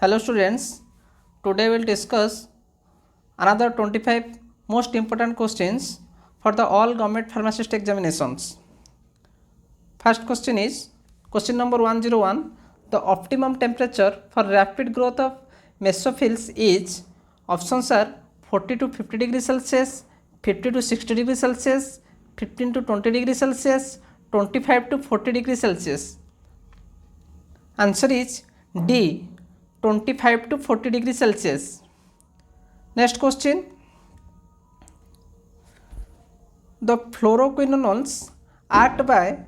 Hello students, today we will discuss another 25 most important questions for the all government pharmacist examinations. First question is question number 101. The optimum temperature for rapid growth of mesophils is options are 40 to 50 degrees Celsius, 50 to 60 degrees Celsius, 15 to 20 degrees Celsius, 25 to 40 degrees Celsius. Answer is D, 25 to 40 degrees Celsius. Next question. The fluoroquinones act by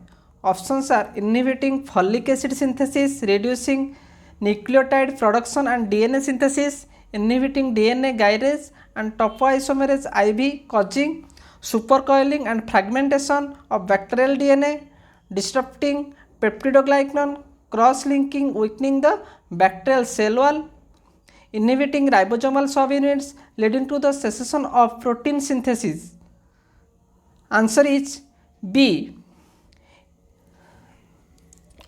options are inhibiting folic acid synthesis, reducing nucleotide production and DNA synthesis, inhibiting DNA gyrase and topoisomerase IV, causing supercoiling and fragmentation of bacterial DNA, disrupting peptidoglycan cross-linking, weakening the bacterial cell wall, inhibiting ribosomal subunits, leading to the cessation of protein synthesis. Answer is B,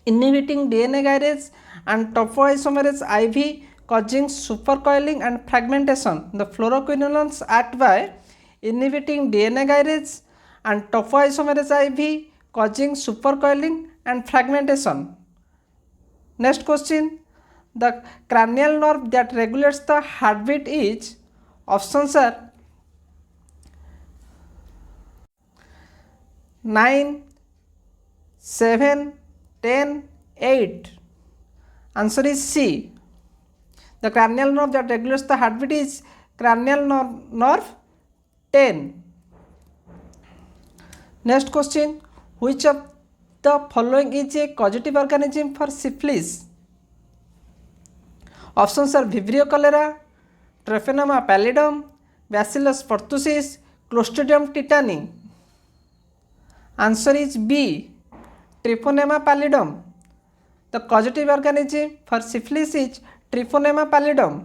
inhibiting DNA gyrase and topoisomerase IV, causing supercoiling and fragmentation. The fluoroquinones act by inhibiting DNA gyrase and topoisomerase IV, causing supercoiling and fragmentation. Next question. The cranial nerve that regulates the heartbeat is options are 9, 7, 10, 8. Answer is C. The cranial nerve that regulates the heartbeat is cranial nerve 10. Next question. Which of the following is a causative organism for syphilis? Options are Vibrio cholera, Treponema pallidum, Bacillus pertussis, Clostridium tetani. Answer is B, Treponema pallidum. The causative organism for syphilis is Treponema pallidum.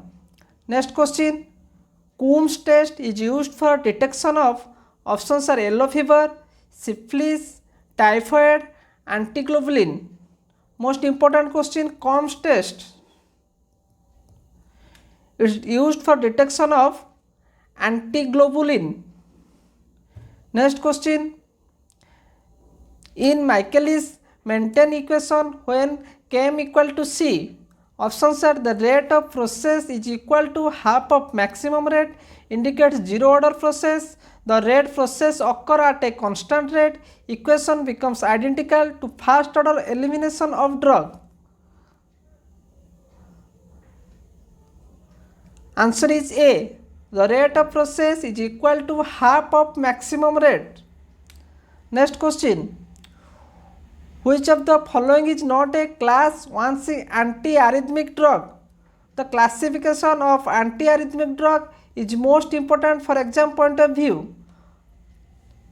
Next question. Coombs test is used for detection of options are yellow fever, syphilis, typhoid, antiglobulin. Most important question, Coombs test is used for detection of antiglobulin. Next question. In Michaelis-Menten equation, when Km equal to C, options are the rate of process is equal to half of maximum rate, indicates zero order process. The rate process occur at a constant rate. Equation becomes identical to first order elimination of drug. Answer is A. The rate of process is equal to half of maximum rate. Next question. Which of the following is not a class 1C antiarrhythmic drug? The classification of antiarrhythmic drug is most important for exam point of view.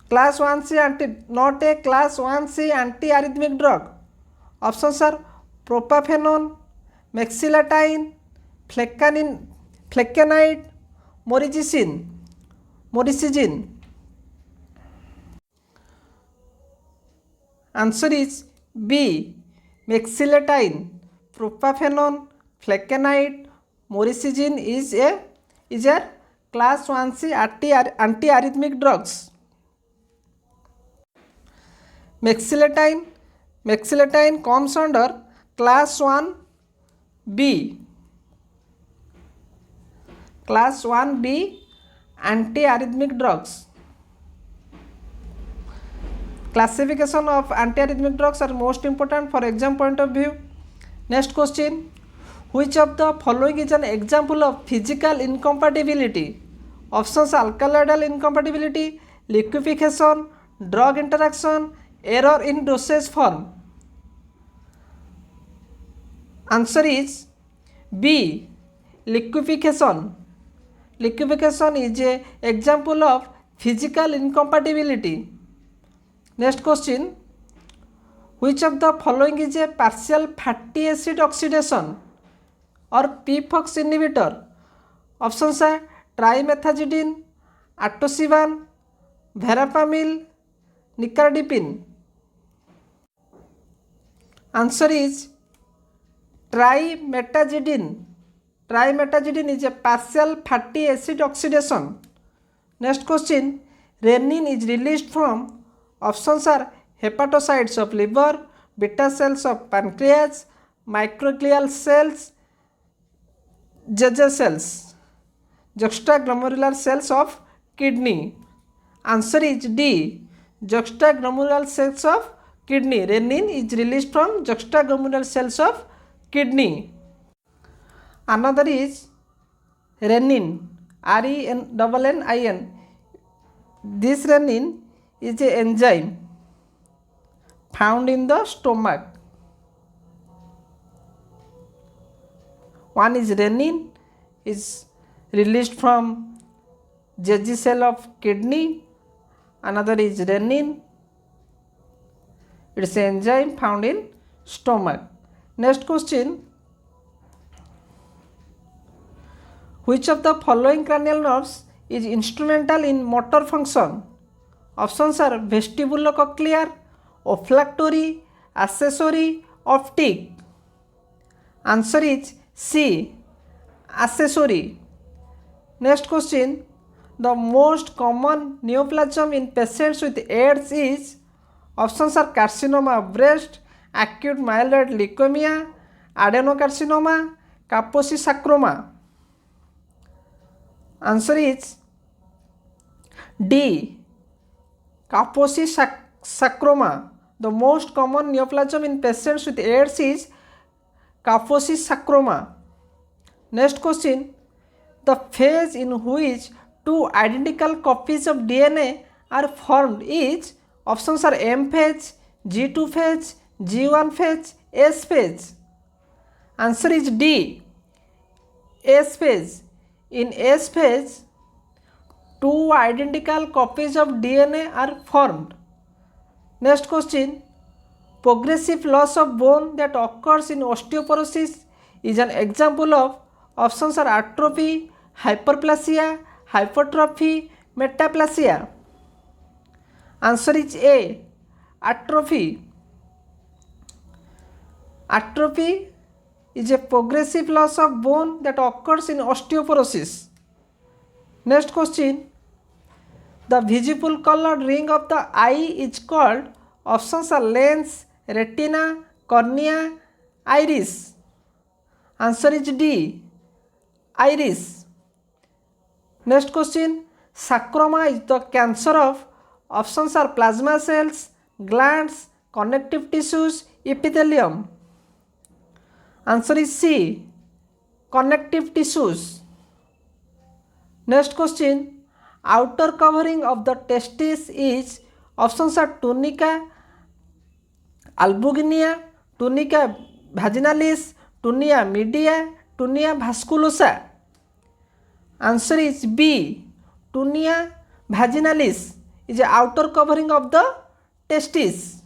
Class 1C not a class 1C antiarrhythmic drug. Options are propafenone, mexilatine, flecainide, moricigin. Answer is B, mexilatine. Propafenone, flecainide, moricigin is a class 1C antiarrhythmic drugs. Mexilatine comes under class 1B. Class 1B antiarrhythmic drugs. Classification of antiarrhythmic drugs are most important for exam point of view. Next question. Which of the following is an example of physical incompatibility? Options are alkaloidal incompatibility, liquefaction, drug interaction, error in dosage form. Answer is B, liquefaction. Liquefaction is an example of physical incompatibility. Next question. Which of the following is a partial fatty acid oxidation or PFOX inhibitor? Options are trimethazidine, atosiban, verapamil, nicardipine. Answer is trimethazidine. Trimetazidine is a partial fatty acid oxidation. Next question, renin is released from, options are hepatocytes of liver, beta cells of pancreas, microglial cells, JJ cells, juxtaglomerular cells of kidney. Answer is D, juxtaglomerular cells of kidney. Renin is released from juxtaglomerular cells of kidney. Another is renin, RENNIN. This renin is an enzyme found in the stomach. One is renin is released from JG cell of kidney. Another is renin. It is an enzyme found in stomach. Next question. Which of the following cranial nerves is instrumental in motor function? Options are vestibulocochlear, olfactory, accessory, optic. Answer is C, accessory. Next question. The most common neoplasm in patients with AIDS is, options are carcinoma of breast, acute myeloid leukemia, adenocarcinoma, Kaposi sarcoma. Answer is D, Kaposi sarcoma. The most common neoplasm in patients with AIDS is Kaposi sarcoma. Next question. The phase in which two identical copies of DNA are formed is, options are M phase, G2 phase, G1 phase, S phase. Answer is D, S phase. In S phase, two identical copies of DNA are formed. Next question. Progressive loss of bone that occurs in osteoporosis is an example of, options are atrophy, hyperplasia, hypertrophy, metaplasia. Answer is A, atrophy. Atrophy is a progressive loss of bone that occurs in osteoporosis. Next question. The visible colored ring of the eye is called, options are lens, retina, cornea, iris. Answer is D, iris. Next question. Sarcoma is the cancer of, options are plasma cells, glands, connective tissues, epithelium. Answer is C, connective tissues. Next question. Outer covering of the testis is, options are tunica albuginea, tunica vaginalis, tunia media, tunia vasculosa. Answer is B, tunia vaginalis is the outer covering of the testis.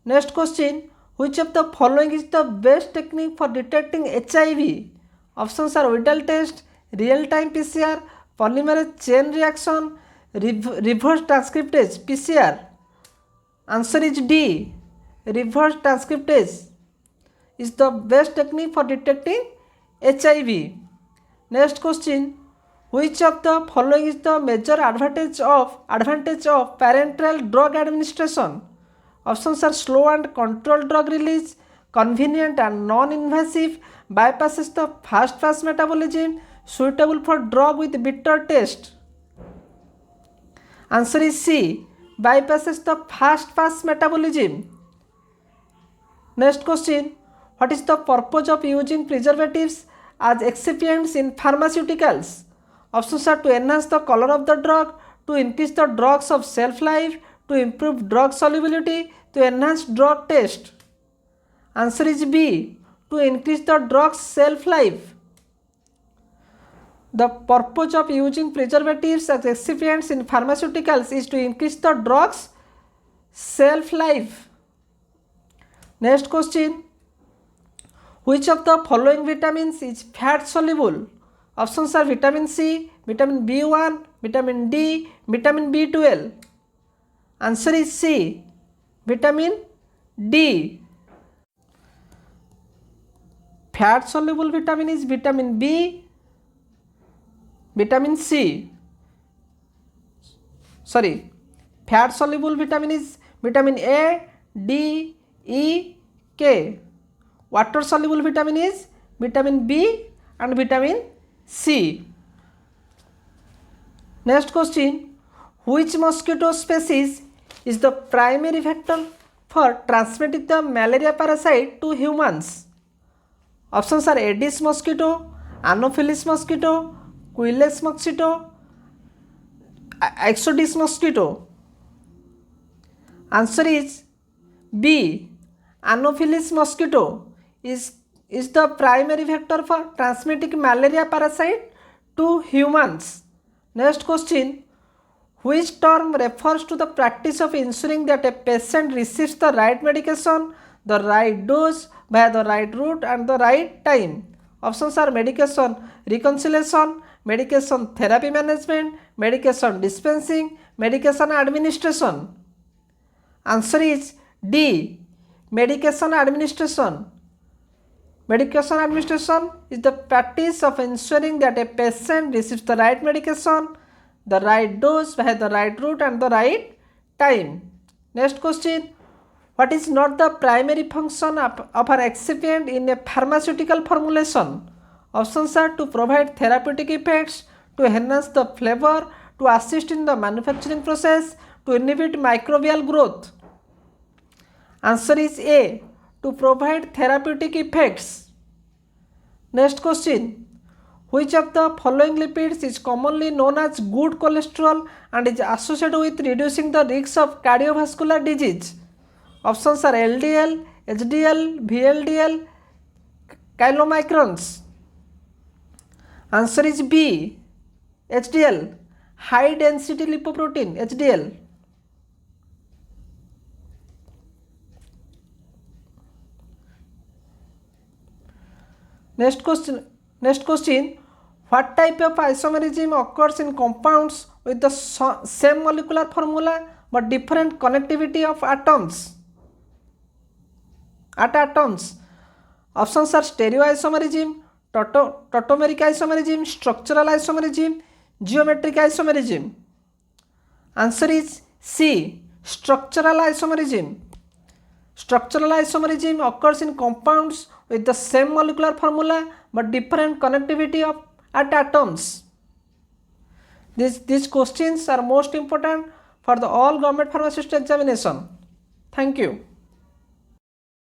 Next question. Which of the following is the best technique for detecting HIV? Options are Widal test, real-time PCR, polymerase chain reaction, reverse transcriptase PCR. Answer is D, reverse transcriptase is the best technique for detecting HIV. Next question. Which of the following is the major advantage of parenteral drug administration? Options are slow and controlled drug release, convenient and non-invasive, bypasses the fast pass metabolism, suitable for drug with bitter taste. Answer is C, bypasses the fast pass metabolism. Next question. What is the purpose of using preservatives as excipients in pharmaceuticals? Options are to enhance the color of the drug, to increase the drug's of shelf life, to improve drug solubility, to enhance drug taste. Answer is B, to increase the drug's shelf life. The purpose of using preservatives as excipients in pharmaceuticals is to increase the drug's shelf life. Next question. Which of the following vitamins is fat soluble? Options are vitamin C, vitamin B1, vitamin D, vitamin B12. Answer is C, vitamin D. Fat soluble vitamin is vitamin B, vitamin C. Sorry, fat soluble vitamin is vitamin A, D, E, K. Water soluble vitamin is vitamin B and vitamin C. Next question, which mosquito species is the primary vector for transmitting the malaria parasite to humans? Options are Aedes mosquito, Anopheles mosquito, Culex mosquito, Ixodes mosquito. Answer is B. Anopheles mosquito is the primary vector for transmitting malaria parasite to humans. Next question, which term refers to the practice of ensuring that a patient receives the right medication, the right dose, via the right route and the right time? Options are medication reconciliation, medication therapy management, medication dispensing, medication administration. Answer is D. Medication administration. Medication administration is the practice of ensuring that a patient receives the right medication, the right dose, via the right route and the right time. Next question, what is not the primary function of an excipient in a pharmaceutical formulation? Options are to provide therapeutic effects, to enhance the flavor, to assist in the manufacturing process, to inhibit microbial growth. Answer is A. To provide therapeutic effects. Next question, which of the following lipids is commonly known as good cholesterol and is associated with reducing the risk of cardiovascular disease? Options are LDL, HDL, VLDL, chylomicrons. Answer is B. HDL, high density lipoprotein, HDL. Next question, what type of isomerism occurs in compounds with the same molecular formula but different connectivity of atoms? Options are stereoisomerism, tautomeric isomerism, structural isomerism, geometric isomerism. Answer is C. Structural isomerism. Structural isomerism occurs in compounds with the same molecular formula but different connectivity at atoms. These questions are most important for the all government pharmacist examination. Thank you.